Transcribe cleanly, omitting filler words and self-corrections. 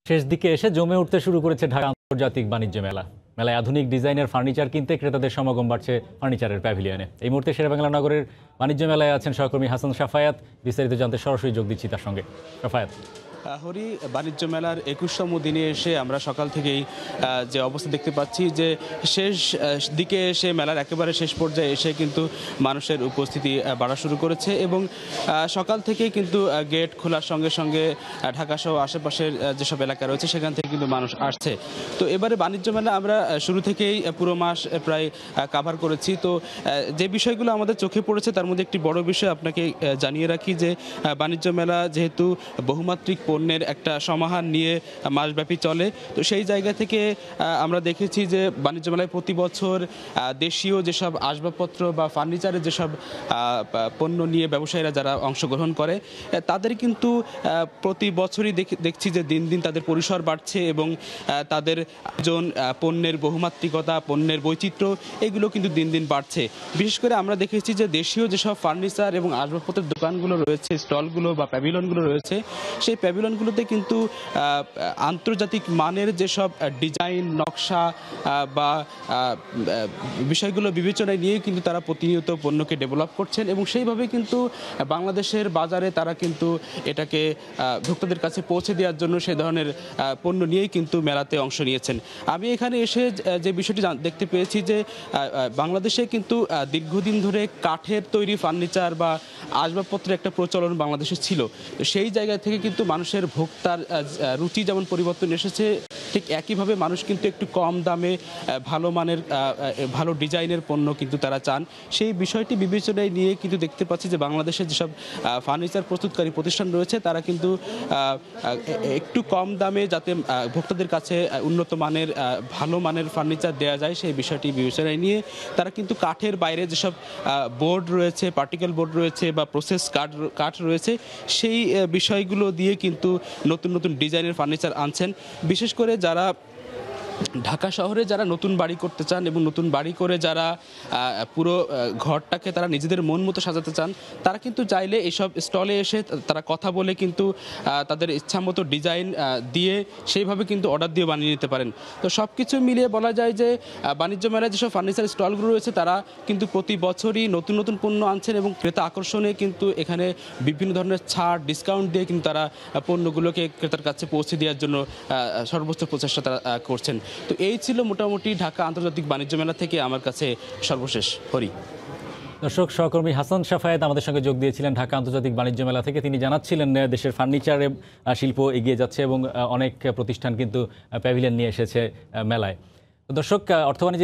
শেষ দিকে এসে জমে উঠতে শুরু করেছে ঢাকা আন্তর্জাতিক বাণিজ্য মেলা। মেলায় আধুনিক ডিজাইনের ফার্নিচার কিনতে ক্রেতাদের সমাগম বাড়ছে ফার্নিচারের প্যাভিলিয়নে। এই মুহূর্তে শেরেবাংলা নগরের বাণিজ্য মেলায় আছেন সহকর্মী হাসান সাফায়াত। বিস্তারিত জানতে সরাসরি যোগ দিচ্ছি তার সঙ্গে। সাফায়াত, হরি, বাণিজ্য মেলার 21তম দিনে এসে আমরা সকাল থেকেই যে অবস্থা দেখতে পাচ্ছি যে শেষ দিকে এসে মেলার একেবারে শেষ পর্যায়ে এসে কিন্তু মানুষের উপস্থিতি বাড়া শুরু করেছে এবং সকাল থেকেই কিন্তু গেট খোলার সঙ্গে সঙ্গে ঢাকাসহ আশেপাশের যেসব এলাকা রয়েছে সেখান থেকে কিন্তু মানুষ আসছে। তো এবারে বাণিজ্য মেলা আমরা শুরু থেকেই পুরো মাস প্রায় কাভার করেছি। তো যে বিষয়গুলো আমাদের চোখে পড়েছে তার মধ্যে একটি বড় বিষয় আপনাকে জানিয়ে রাখি যে বাণিজ্য মেলা যেহেতু বহুমাত্রিক পণ্যের একটা সমাহার নিয়ে মাসব্যাপী চলে, তো সেই জায়গা থেকে আমরা দেখেছি যে বাণিজ্য মেলায় প্রতি বছর দেশীয় যেসব আসবাবপত্র বা ফার্নিচারের যেসব পণ্য নিয়ে ব্যবসায়ীরা যারা অংশগ্রহণ করে তাদের কিন্তু প্রতি বছরই দেখছি যে দিন দিন তাদের পরিসর বাড়ছে এবং তাদের পণ্যের বহুমাত্রিকতা, পণ্যের বৈচিত্র্য এগুলো কিন্তু দিন দিন বাড়ছে। বিশেষ করে আমরা দেখেছি যে দেশীয় যেসব ফার্নিচার এবং আসবাবপত্রের দোকানগুলো রয়েছে, স্টলগুলো বা প্যাভিলনগুলো রয়েছে, সেই প্যাভিলনগুলোতে কিন্তু আন্তর্জাতিক মানের যেসব ডিজাইন, নকশা বা বিষয়গুলো বিবেচনায় নিয়ে কিন্তু তারা প্রতিনিয়ত পণ্যকে ডেভেলপ করছেন এবং সেইভাবে কিন্তু বাংলাদেশের বাজারে তারা কিন্তু এটাকে ভোক্তাদের কাছে পৌঁছে দেওয়ার জন্য সেই ধরনের পণ্য নিয়েই কিন্তু মেলাতে অংশ নিয়েছেন। আমি এখানে এসে যে বিষয়টি দেখতে পেয়েছি যে বাংলাদেশে কিন্তু দীর্ঘদিন ধরে কাঠের তৈরি ফার্নিচার বা আসবাবপত্রের একটা প্রচলন বাংলাদেশে ছিল। সেই জায়গা থেকে কিন্তু মানুষের ভোক্তার রুচি যেমন পরিবর্তন এসেছে, ঠিক একইভাবে মানুষ কিন্তু একটু কম দামে ভালো মানের ভালো ডিজাইনের পণ্য কিন্তু তারা চান। সেই বিষয়টি বিবেচনায় নিয়ে কিন্তু দেখতে পাচ্ছি যে বাংলাদেশের যেসব ফার্নিচার প্রস্তুতকারী প্রতিষ্ঠান রয়েছে তারা কিন্তু একটু কম দামে যাতে ভোক্তাদের কাছে উন্নত মানের ভালো মানের ফার্নিচার দেওয়া যায় সেই বিষয়টি বিবেচনায় নিয়ে তারা কিন্তু কাঠের বাইরে যেসব বোর্ড রয়েছে, পার্টিকেল বোর্ড রয়েছে বা প্রসেস কাঠ রয়েছে, সেই বিষয়গুলো দিয়ে কিন্তু নতুন নতুন ডিজাইনের ফার্নিচার আনছেন। বিশেষ করে যারা ঢাকা শহরে যারা নতুন বাড়ি করতে চান এবং নতুন বাড়ি করে যারা পুরো ঘরটাকে তারা নিজেদের মন মতো সাজাতে চান, তারা কিন্তু চাইলে এইসব স্টলে এসে তারা কথা বলে কিন্তু তাদের ইচ্ছা মতো ডিজাইন দিয়ে সেইভাবে কিন্তু অর্ডার দিয়ে বানিয়ে নিতে পারেন। তো সব কিছু মিলিয়ে বলা যায় যে বাণিজ্য মেলায় যেসব ফার্নিচার স্টলগুলো রয়েছে তারা কিন্তু প্রতি বছরই নতুন নতুন পণ্য আনছেন এবং ক্রেতা আকর্ষণে কিন্তু এখানে বিভিন্ন ধরনের ছাড়, ডিসকাউন্ট দিয়ে কিন্তু তারা পণ্যগুলোকে ক্রেতার কাছে পৌঁছে দেওয়ার জন্য সর্বোচ্চ প্রচেষ্টা তারা করছেন। তো এই ছিল মোটামুটি ঢাকা আন্তর্জাতিক বাণিজ্য মেলা থেকে আমার কাছে সর্বশেষ। হরি, দর্শক, সহকর্মী হাসান সাফায়াত আমাদের সঙ্গে যোগ দিয়েছিলেন ঢাকা আন্তর্জাতিক বাণিজ্য মেলা থেকে। তিনি জানাচ্ছিলেন দেশের ফার্নিচারে শিল্প এগিয়ে যাচ্ছে এবং অনেক প্রতিষ্ঠান কিন্তু প্যাভিলিয়ন নিয়ে এসেছে মেলায়। দর্শক, অর্থ বাণিজ্যের